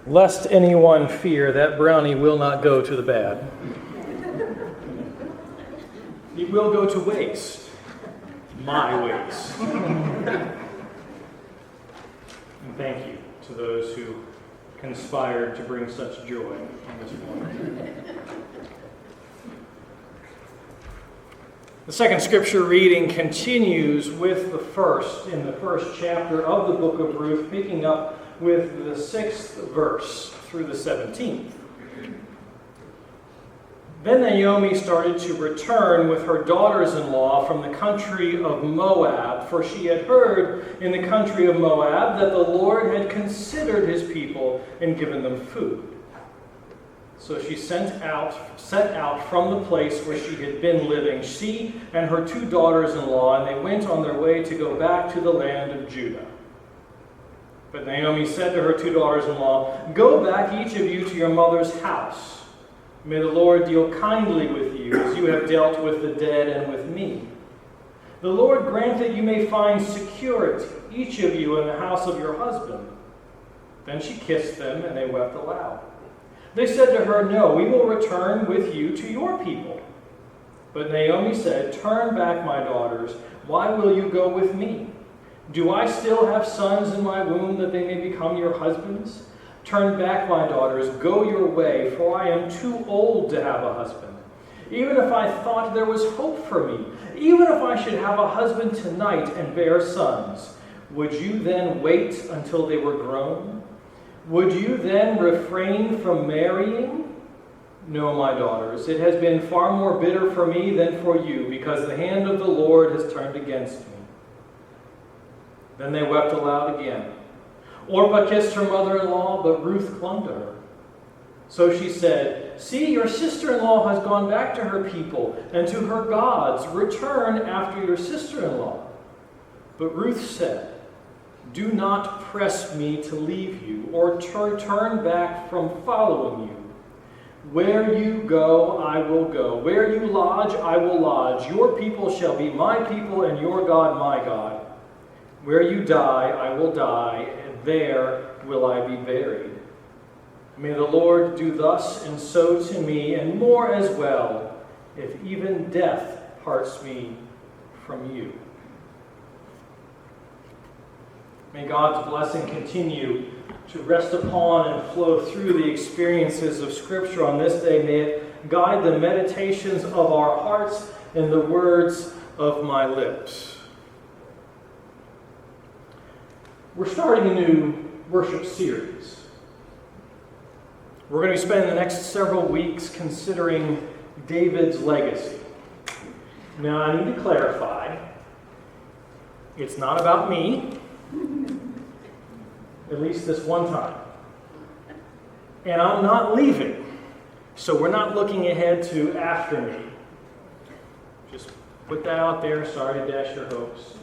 Lest anyone fear, that brownie will not go to the bad. It will go to waste. My waste. And thank you to those who conspired to bring such joy on this morning. The second scripture reading continues with the first in the first chapter of the book of Ruth, picking up with the 6th verse through the 17th. Then Naomi started to return with her daughters-in-law from the country of Moab, for she had heard in the country of Moab that the Lord had considered his people and given them food. So she set out from the place where she had been living, she and her 2 daughters-in-law, and they went on their way to go back to the land of Judah. But Naomi said to her 2 daughters-in-law, "Go back, each of you, to your mother's house. May the Lord deal kindly with you, as you have dealt with the dead and with me. The Lord grant that you may find security, each of you, in the house of your husband." Then she kissed them, and they wept aloud. They said to her, "No, we will return with you to your people." But Naomi said, "Turn back, my daughters. Why will you go with me? Do I still have sons in my womb that they may become your husbands? Turn back, my daughters, go your way, for I am too old to have a husband. Even if I thought there was hope for me, even if I should have a husband tonight and bear sons, would you then wait until they were grown? Would you then refrain from marrying? No, my daughters, it has been far more bitter for me than for you, because the hand of the Lord has turned against me." Then they wept aloud again. Orpah kissed her mother-in-law, but Ruth clung to her. So she said, "See, your sister-in-law has gone back to her people and to her gods. Return after your sister-in-law." But Ruth said, "Do not press me to leave you or turn back from following you. Where you go, I will go. Where you lodge, I will lodge. Your people shall be my people and your God my God. Where you die, I will die, and there will I be buried. May the Lord do thus and so to me, and more as well, if even death parts me from you." May God's blessing continue to rest upon and flow through the experiences of Scripture on this day. May it guide the meditations of our hearts and the words of my lips. We're starting a new worship series. We're going to be spending the next several weeks considering David's legacy. Now, I need to clarify, it's not about me, at least this one time. And I'm not leaving, so we're not looking ahead to after me. Just put that out there, sorry to dash your hopes.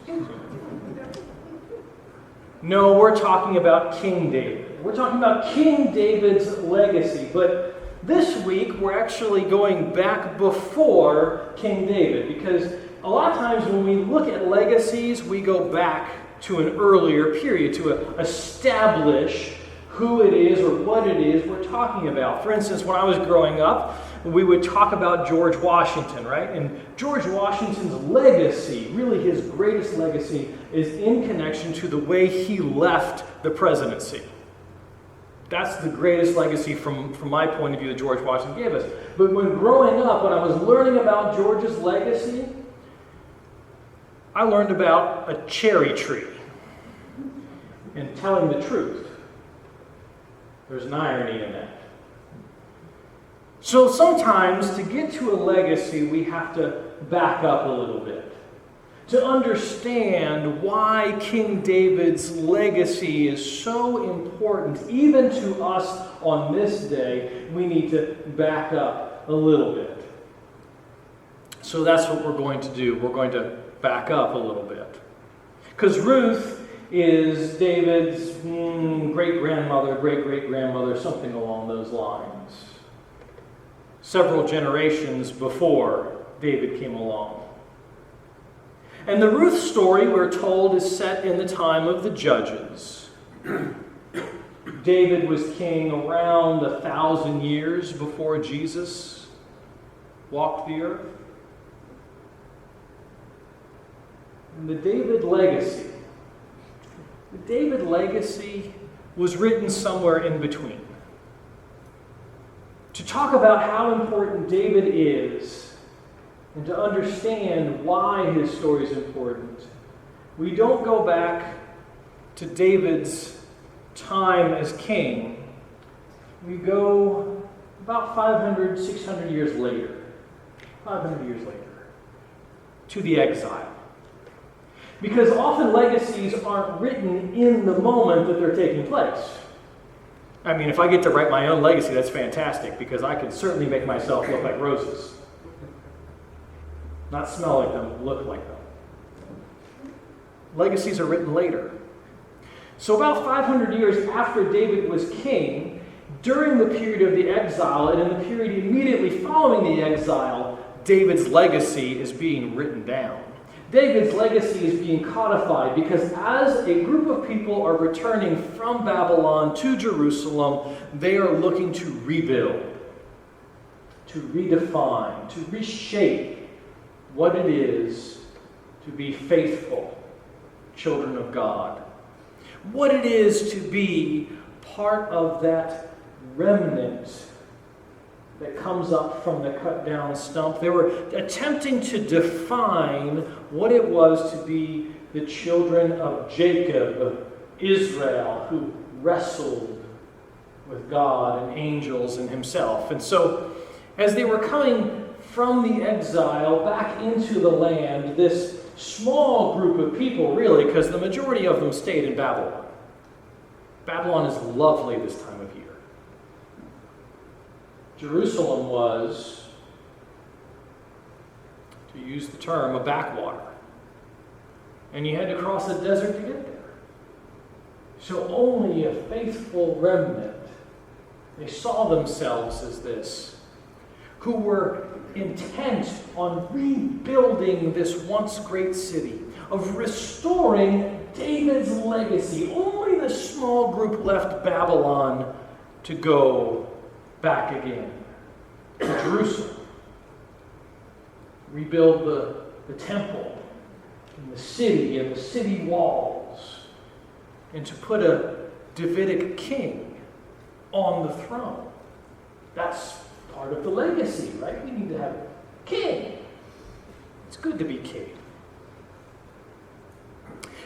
No, we're talking about King David. We're talking about King David's legacy. But this week, we're actually going back before King David. Because a lot of times when we look at legacies, we go back to an earlier period to establish who it is or what it is we're talking about. For instance, when I was growing up, we would talk about George Washington, right? And George Washington's legacy, really his greatest legacy, is in connection to the way he left the presidency. That's the greatest legacy from my point of view that George Washington gave us. But when growing up, when I was learning about George's legacy, I learned about a cherry tree and telling the truth. There's an irony in that. So sometimes to get to a legacy, we have to back up a little bit. To understand why King David's legacy is so important, even to us on this day, we need to back up a little bit. So that's what we're going to do. We're going to back up a little bit. Because Ruth is David's great-grandmother, great-great-grandmother, something along those lines. Several generations before David came along. And the Ruth story, we're told, is set in the time of the Judges. David was king around 1,000 years before Jesus walked the earth. And the David legacy was written somewhere in between. To talk about how important David is and to understand why his story is important, we don't go back to David's time as king. We go about 500, 600 years later, 500 years later, to the exile. Because often legacies aren't written in the moment that they're taking place. I mean, if I get to write my own legacy, that's fantastic, because I can certainly make myself look like roses. Not smell like them, look like them. Legacies are written later. So about 500 years after David was king, during the period of the exile and in the period immediately following the exile, David's legacy is being written down. David's legacy is being codified because as a group of people are returning from Babylon to Jerusalem, they are looking to rebuild, to redefine, to reshape what it is to be faithful children of God. What it is to be part of that remnant that comes up from the cut down stump. They were attempting to define what it was to be the children of Jacob, Israel, who wrestled with God and angels and himself. And so, as they were coming from the exile back into the land, this small group of people, really, because the majority of them stayed in Babylon. Babylon is lovely this time of year. Jerusalem was, to use the term, a backwater. And you had to cross a desert to get there. So only a faithful remnant, they saw themselves as this, who were intent on rebuilding this once great city, of restoring David's legacy. Only the small group left Babylon to go back again to Jerusalem. Rebuild the temple and the city and the city walls, and to put a Davidic king on the throne. That's part of the legacy, right? We need to have a king. It's good to be king.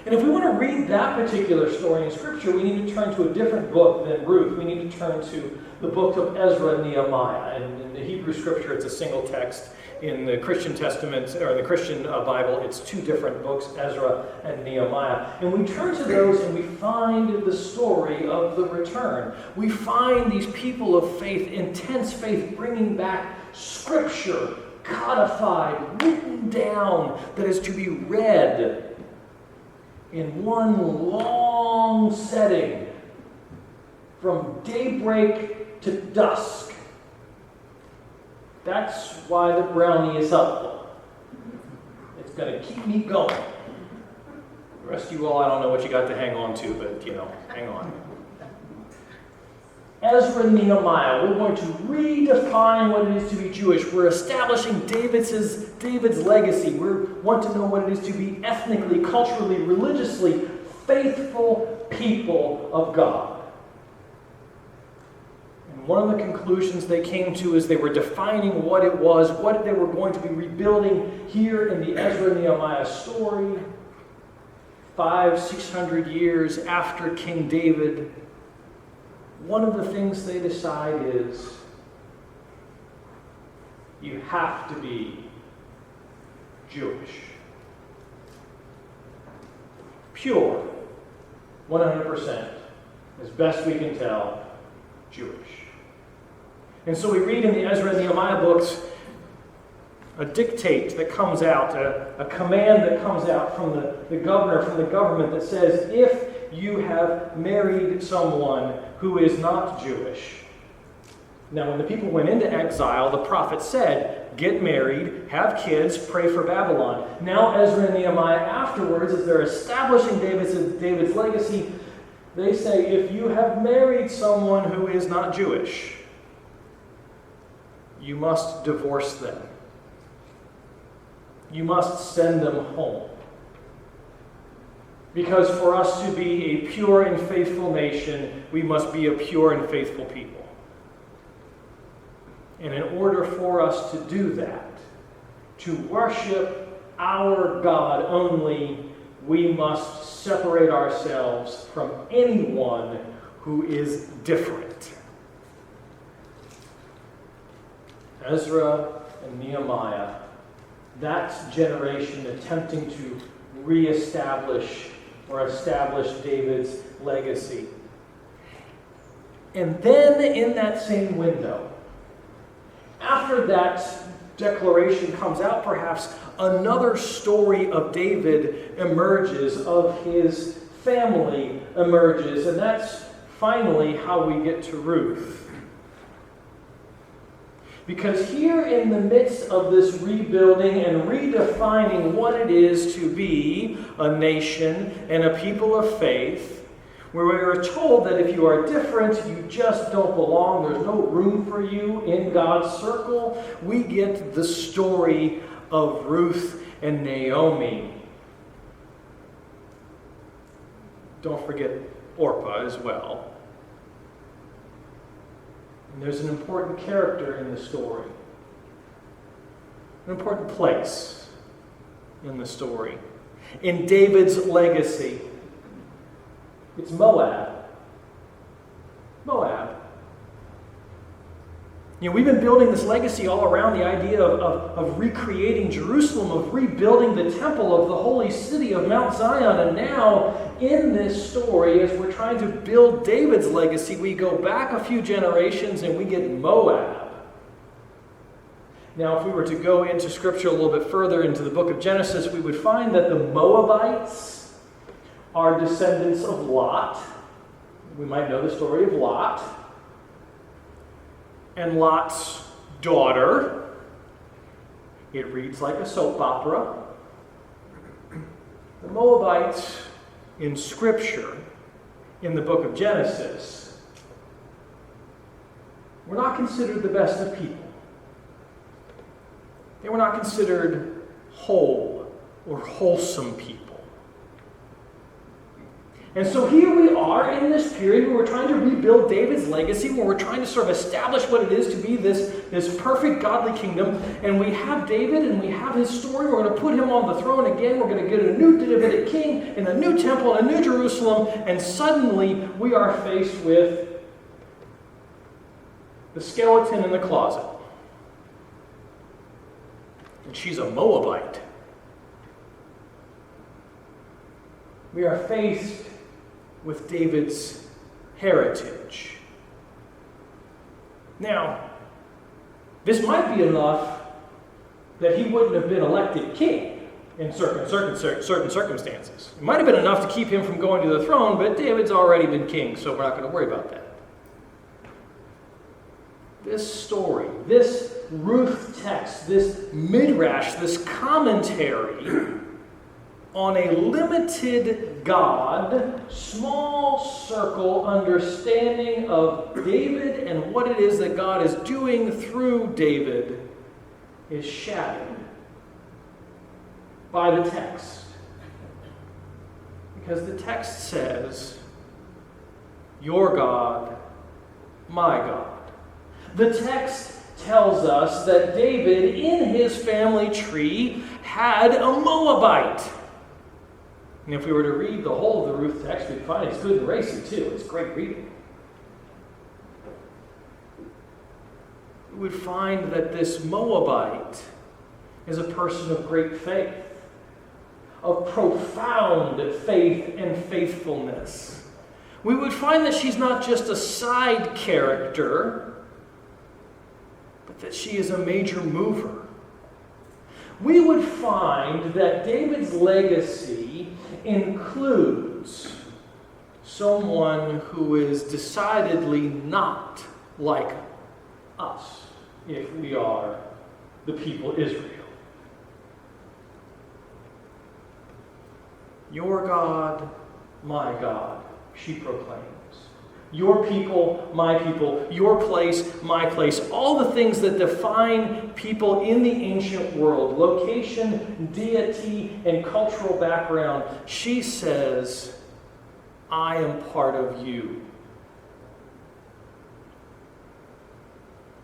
And if we want to read that particular story in Scripture, we need to turn to a different book than Ruth. We need to turn to the book of Ezra and Nehemiah. And in the Hebrew Scripture, it's a single text. In the Christian Testament, or the Christian Bible, it's two different books, Ezra and Nehemiah. And we turn to those and we find the story of the return. We find these people of faith, intense faith, bringing back Scripture, codified, written down, that is to be read in one long setting from daybreak to dusk. That's why the brownie is helpful. It's going to keep me going. The rest of you all, I don't know what you got to hang on to, but, hang on. Ezra and Nehemiah, we're going to redefine what it is to be Jewish. We're establishing David's legacy. We want to know what it is to be ethnically, culturally, religiously faithful people of God. And one of the conclusions they came to as they were defining what it was, what they were going to be rebuilding here in the Ezra and Nehemiah story, 500-600 years after King David, one of the things they decide is you have to be Jewish. Pure, 100%, as best we can tell, Jewish. And so we read in the Ezra and Nehemiah books a dictate that comes out, a command that comes out from the governor, from the government, that says, if you have married someone who is not Jewish. Now, when the people went into exile, the prophet said, get married, have kids, pray for Babylon. Now Ezra and Nehemiah afterwards, as they're establishing David's legacy, they say, if you have married someone who is not Jewish, you must divorce them. You must send them home. Because for us to be a pure and faithful nation, we must be a pure and faithful people. And in order for us to do that, to worship our God only, we must separate ourselves from anyone who is different. Ezra and Nehemiah, that generation attempting to reestablish or establish David's legacy. And then in that same window, after that declaration comes out, perhaps another story of David emerges, of his family emerges, and that's finally how we get to Ruth. Because here in the midst of this rebuilding and redefining what it is to be a nation and a people of faith, where we are told that if you are different, you just don't belong, there's no room for you in God's circle, we get the story of Ruth and Naomi. Don't forget Orpah as well. And there's an important character in the story, an important place in the story. In David's legacy, it's Moab. Moab. You know, we've been building this legacy all around the idea of recreating Jerusalem, of rebuilding the temple of the holy city of Mount Zion. And now, in this story, as we're trying to build David's legacy, we go back a few generations and we get Moab. Now, if we were to go into Scripture a little bit further into the book of Genesis, we would find that the Moabites are descendants of Lot. We might know the story of Lot. And Lot's daughter. It reads like a soap opera. The Moabites in Scripture, in the book of Genesis, were not considered the best of people. They were not considered whole or wholesome people. And so here we are in this period where we're trying to rebuild David's legacy, where we're trying to sort of establish what it is to be this perfect godly kingdom. And we have David and we have his story. We're going to put him on the throne again. We're going to get a new Davidic king and a new temple and a new Jerusalem. And suddenly we are faced with the skeleton in the closet. And she's a Moabite. We are faced with David's heritage. Now, this might be enough that he wouldn't have been elected king in certain circumstances. It might have been enough to keep him from going to the throne, but David's already been king, so we're not going to worry about that. This story, this Ruth text, this Midrash, this commentary on a limited God, small circle understanding of David and what it is that God is doing through David is shattered by the text. Because the text says, your God, my God. The text tells us that David, in his family tree, had a Moabite. And if we were to read the whole of the Ruth text, we'd find it's good and racy too. It's great reading. We would find that this Moabite is a person of great faith, of profound faith and faithfulness. We would find that she's not just a side character, but that she is a major mover. We would find that David's legacy includes someone who is decidedly not like us, if we are the people Israel. Your God, my God, she proclaims. Your people, my people, your place, my place. All the things that define people in the ancient world, location, deity, and cultural background. She says, I am part of you.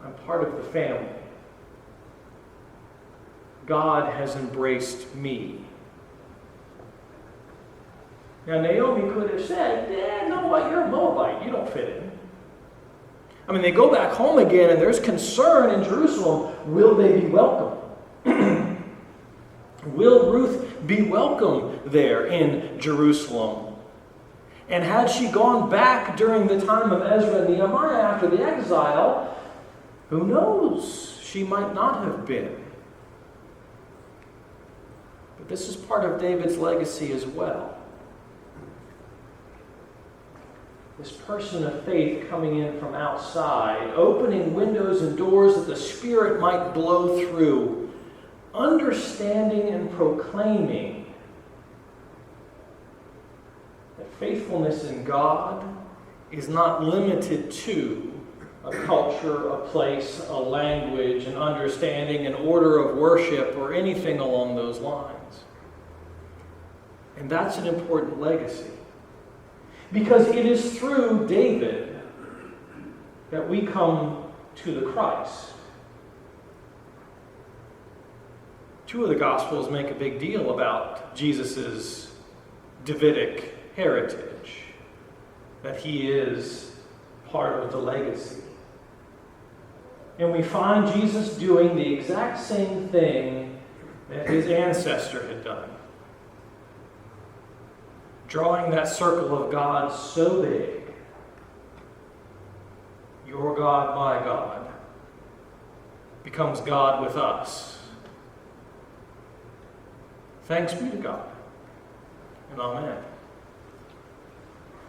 I'm part of the family. God has embraced me. Now, Naomi could have said, you know what, you're a Moabite, you don't fit in. I mean, they go back home again, and there's concern in Jerusalem. Will they be welcome? Will Ruth be welcome there in Jerusalem? And had she gone back during the time of Ezra and Nehemiah after the exile, who knows? She might not have been. But this is part of David's legacy as well. This person of faith coming in from outside, opening windows and doors that the Spirit might blow through, understanding and proclaiming that faithfulness in God is not limited to a culture, a place, a language, an understanding, an order of worship, or anything along those lines. And that's an important legacy. Because it is through David that we come to the Christ. Two of the Gospels make a big deal about Jesus' Davidic heritage, that he is part of the legacy. And we find Jesus doing the exact same thing that his ancestor had done. Drawing that circle of God so big, your God, my God, becomes God with us. Thanks be to God, and amen.